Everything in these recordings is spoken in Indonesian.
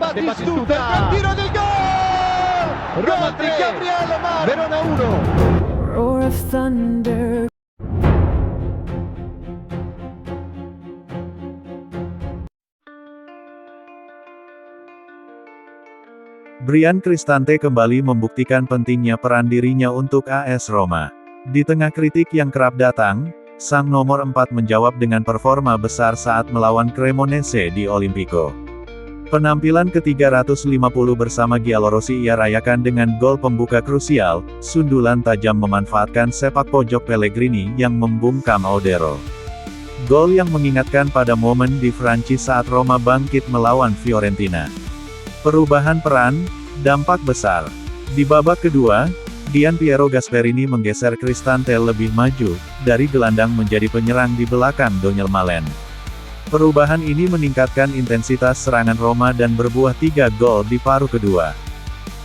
Batistuta, il tiro del gol! Gol di Gabriele Mar, Verona 1. Roar of thunder. Bryan Cristante kembali membuktikan pentingnya peran dirinya untuk AS Roma. Di tengah kritik yang kerap datang, sang nomor 4 menjawab dengan performa besar saat melawan Cremonese di Olimpico. Penampilan ke-350 bersama Giallorossi ia rayakan dengan gol pembuka krusial, sundulan tajam memanfaatkan sepak pojok Pellegrini yang membungkam Audero. Gol yang mengingatkan pada momen di Prancis saat Roma bangkit melawan Fiorentina. Perubahan peran, dampak besar. Di babak kedua, Gianpiero Gasperini menggeser Cristante lebih maju, dari gelandang menjadi penyerang di belakang Donyell Malen. Perubahan ini meningkatkan intensitas serangan Roma dan berbuah 3 gol di paruh kedua.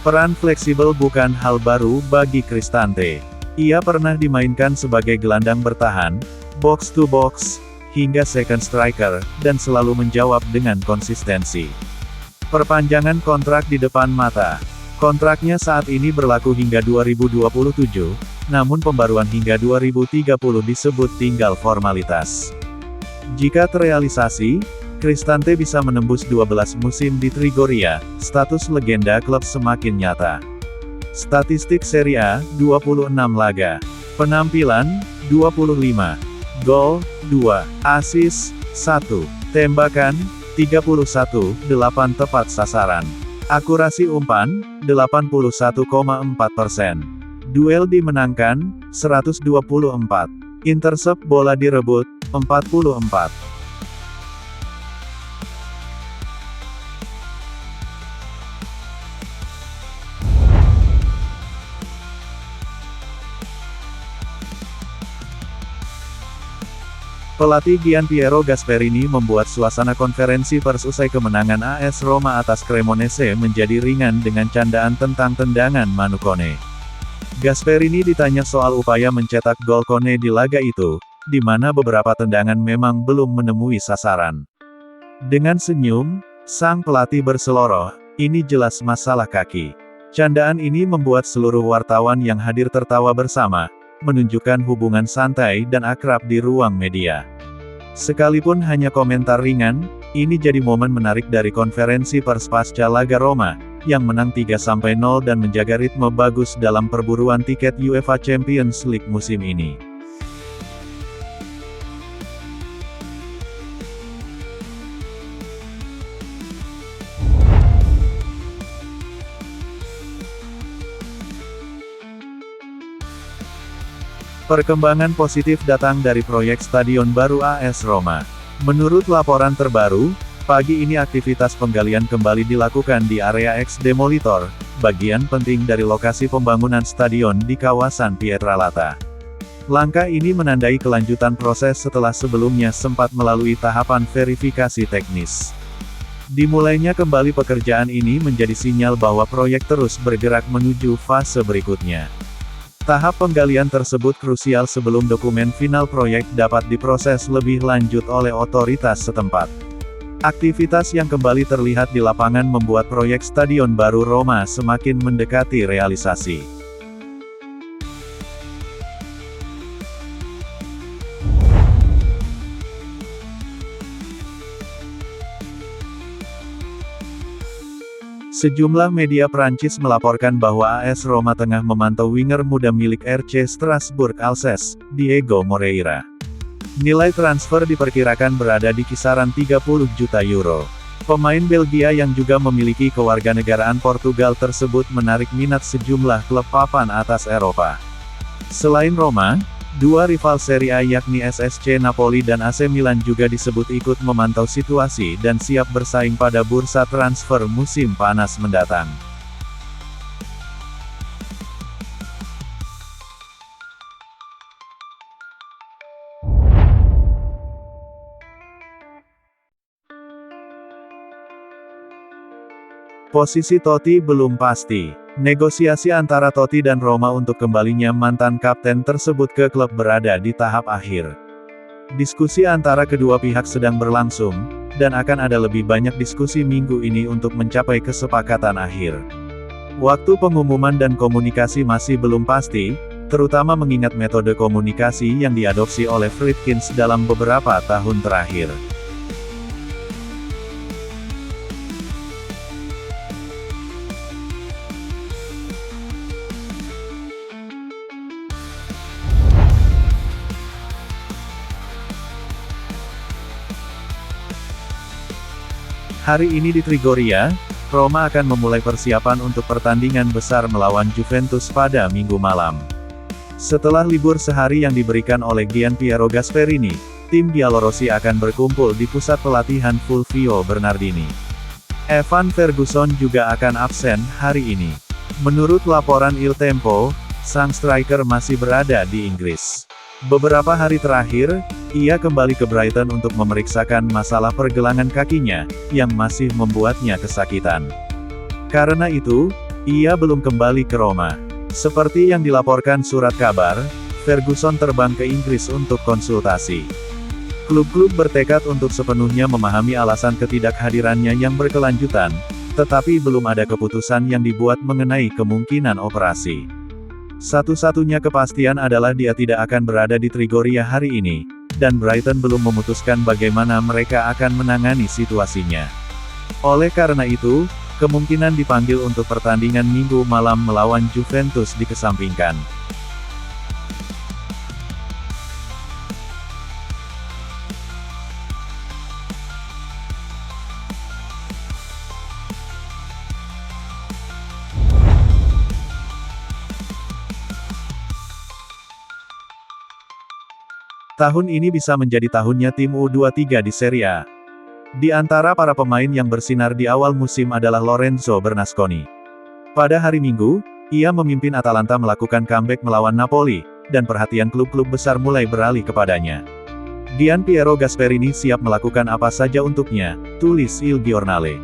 Peran fleksibel bukan hal baru bagi Cristante. Ia pernah dimainkan sebagai gelandang bertahan, box to box, hingga second striker, dan selalu menjawab dengan konsistensi. Perpanjangan kontrak di depan mata. Kontraknya saat ini berlaku hingga 2027, namun pembaruan hingga 2030 disebut tinggal formalitas. Jika terrealisasi, Cristante bisa menembus 12 musim di Trigoria, status legenda klub semakin nyata. Statistik Serie A, 26 laga. Penampilan, 25. Gol, 2. Assist, 1. Tembakan, 31, 8 tepat sasaran. Akurasi umpan, 81,4%. Duel dimenangkan, 124. Intercept bola direbut, 44. Pelatih Gianpiero Gasperini membuat suasana konferensi pers usai kemenangan AS Roma atas Cremonese menjadi ringan dengan candaan tentang tendangan Manu Kone. Gasperini ditanya soal upaya mencetak gol Kone di laga itu, di mana beberapa tendangan memang belum menemui sasaran. Dengan senyum, sang pelatih berseloroh, "Ini jelas masalah kaki." Candaan ini membuat seluruh wartawan yang hadir tertawa bersama, menunjukkan hubungan santai dan akrab di ruang media. Sekalipun hanya komentar ringan, ini jadi momen menarik dari konferensi pers pasca laga Roma, yang menang 3-0 dan menjaga ritme bagus dalam perburuan tiket UEFA Champions League musim ini. Perkembangan positif datang dari proyek stadion baru AS Roma. Menurut laporan terbaru, pagi ini aktivitas penggalian kembali dilakukan di area ex demolitor, bagian penting dari lokasi pembangunan stadion di kawasan Pietralata. Langkah ini menandai kelanjutan proses setelah sebelumnya sempat melalui tahapan verifikasi teknis. Dimulainya kembali pekerjaan ini menjadi sinyal bahwa proyek terus bergerak menuju fase berikutnya. Tahap penggalian tersebut krusial sebelum dokumen final proyek dapat diproses lebih lanjut oleh otoritas setempat. Aktivitas yang kembali terlihat di lapangan membuat proyek stadion baru Roma semakin mendekati realisasi. Sejumlah media Prancis melaporkan bahwa AS Roma tengah memantau winger muda milik RC Strasbourg Alsace, Diego Moreira. Nilai transfer diperkirakan berada di kisaran 30 juta euro. Pemain Belgia yang juga memiliki kewarganegaraan Portugal tersebut menarik minat sejumlah klub papan atas Eropa. Selain Roma, dua rival Serie A yakni SSC Napoli dan AC Milan juga disebut ikut memantau situasi dan siap bersaing pada bursa transfer musim panas mendatang. Posisi Totti belum pasti. Negosiasi antara Totti dan Roma untuk kembalinya mantan kapten tersebut ke klub berada di tahap akhir. Diskusi antara kedua pihak sedang berlangsung, dan akan ada lebih banyak diskusi minggu ini untuk mencapai kesepakatan akhir. Waktu pengumuman dan komunikasi masih belum pasti, terutama mengingat metode komunikasi yang diadopsi oleh Friedkins dalam beberapa tahun terakhir. Hari ini di Trigoria, Roma akan memulai persiapan untuk pertandingan besar melawan Juventus pada Minggu malam. Setelah libur sehari yang diberikan oleh Gianpiero Gasperini, tim Giallorossi akan berkumpul di pusat pelatihan Fulvio Bernardini. Evan Ferguson juga akan absen hari ini. Menurut laporan Il Tempo, sang striker masih berada di Inggris. Beberapa hari terakhir, ia kembali ke Brighton untuk memeriksakan masalah pergelangan kakinya, yang masih membuatnya kesakitan. Karena itu, ia belum kembali ke Roma. Seperti yang dilaporkan surat kabar, Ferguson terbang ke Inggris untuk konsultasi. Klub-klub bertekad untuk sepenuhnya memahami alasan ketidakhadirannya yang berkelanjutan, tetapi belum ada keputusan yang dibuat mengenai kemungkinan operasi. Satu-satunya kepastian adalah dia tidak akan berada di Trigoria hari ini, dan Brighton belum memutuskan bagaimana mereka akan menangani situasinya. Oleh karena itu, kemungkinan dipanggil untuk pertandingan Minggu malam melawan Juventus dikesampingkan. Tahun ini bisa menjadi tahunnya tim U23 di Serie A. Di antara para pemain yang bersinar di awal musim adalah Lorenzo Bernasconi. Pada hari Minggu, ia memimpin Atalanta melakukan comeback melawan Napoli, dan perhatian klub-klub besar mulai beralih kepadanya. Gianpiero Gasperini siap melakukan apa saja untuknya, tulis Il Giornale.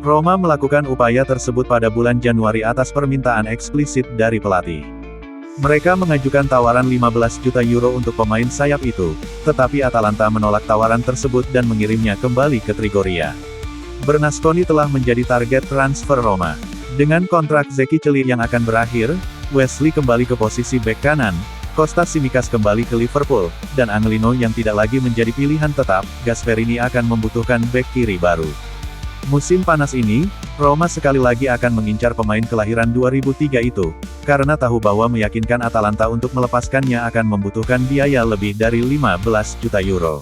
Roma melakukan upaya tersebut pada bulan Januari atas permintaan eksplisit dari pelatih. Mereka mengajukan tawaran 15 juta euro untuk pemain sayap itu, tetapi Atalanta menolak tawaran tersebut dan mengirimnya kembali ke Trigoria. Bernasconi telah menjadi target transfer Roma. Dengan kontrak Zeki Celik yang akan berakhir, Wesley kembali ke posisi bek kanan, Kostas Tsimikas kembali ke Liverpool, dan Angelino yang tidak lagi menjadi pilihan tetap, Gasperini akan membutuhkan bek kiri baru. Musim panas ini, Roma sekali lagi akan mengincar pemain kelahiran 2003 itu, karena tahu bahwa meyakinkan Atalanta untuk melepaskannya akan membutuhkan biaya lebih dari 15 juta euro.